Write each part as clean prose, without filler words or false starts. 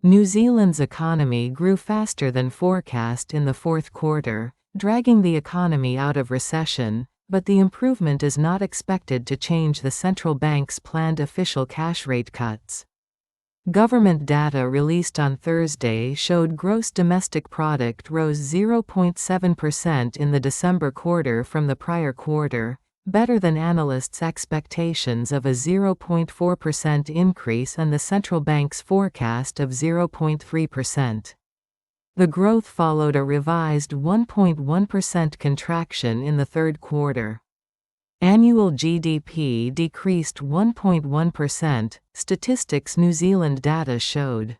New Zealand's economy grew faster than forecast in the fourth quarter, dragging the economy out of recession, but the improvement is not expected to change the central bank's planned official cash rate cuts. Government data released on Thursday showed gross domestic product rose 0.7% in the December quarter from the prior quarter, better than analysts' expectations of a 0.4% increase and the central bank's forecast of 0.3%. The growth followed a revised 1.1% contraction in the third quarter. Annual GDP decreased 1.1%, Statistics New Zealand data showed.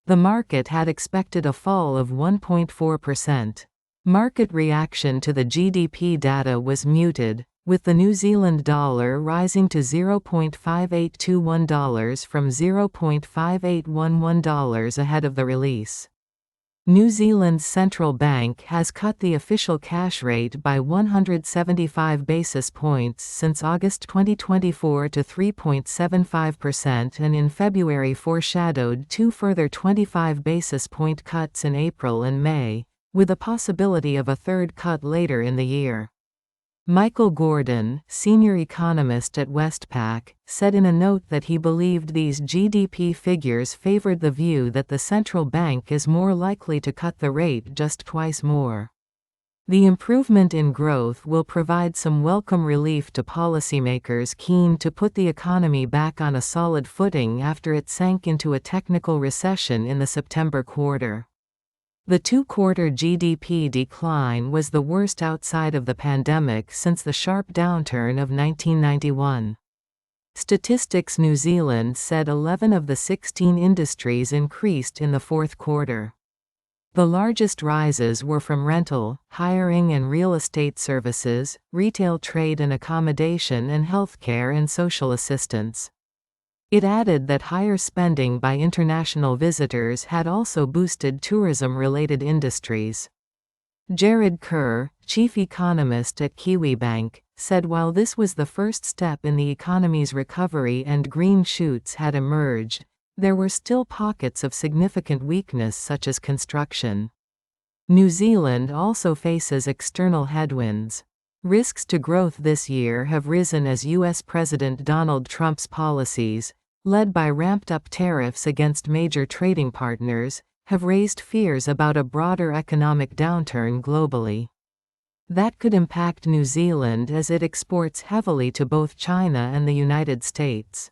The market had expected a fall of 1.4%. Market reaction to the GDP data was muted, with the New Zealand dollar rising to $0.5821 from $0.5811 ahead of the release. New Zealand's central bank has cut the official cash rate by 175 basis points since August 2024 to 3.75% and in February foreshadowed two further 25 basis point cuts in April and May, with a possibility of a third cut later in the year. Michael Gordon, senior economist at Westpac, said in a note that he believed these GDP figures favored the view that the central bank is more likely to cut the rate just twice more. The improvement in growth will provide some welcome relief to policymakers keen to put the economy back on a solid footing after it sank into a technical recession in the September quarter. The two-quarter GDP decline was the worst outside of the pandemic since the sharp downturn of 1991. Statistics New Zealand said 11 of the 16 industries increased in the fourth quarter. The largest rises were from rental, hiring and real estate services, retail trade and accommodation, and healthcare and social assistance. It added that higher spending by international visitors had also boosted tourism-related industries. Jared Kerr, chief economist at Kiwibank, said while this was the first step in the economy's recovery and green shoots had emerged, there were still pockets of significant weakness such as construction. New Zealand also faces external headwinds. Risks to growth this year have risen as U.S. President Donald Trump's policies, led by ramped-up tariffs against major trading partners, have raised fears about a broader economic downturn globally. That could impact New Zealand as it exports heavily to both China and the United States.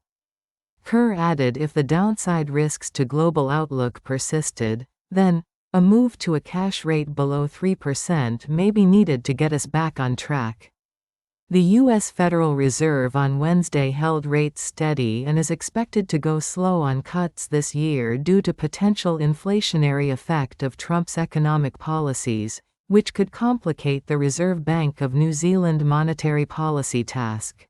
Kerr added if the downside risks to global outlook persisted, then a move to a cash rate below 3% may be needed to get us back on track. The U.S. Federal Reserve on Wednesday held rates steady and is expected to go slow on cuts this year due to potential inflationary effect of Trump's economic policies, which could complicate the Reserve Bank of New Zealand monetary policy task.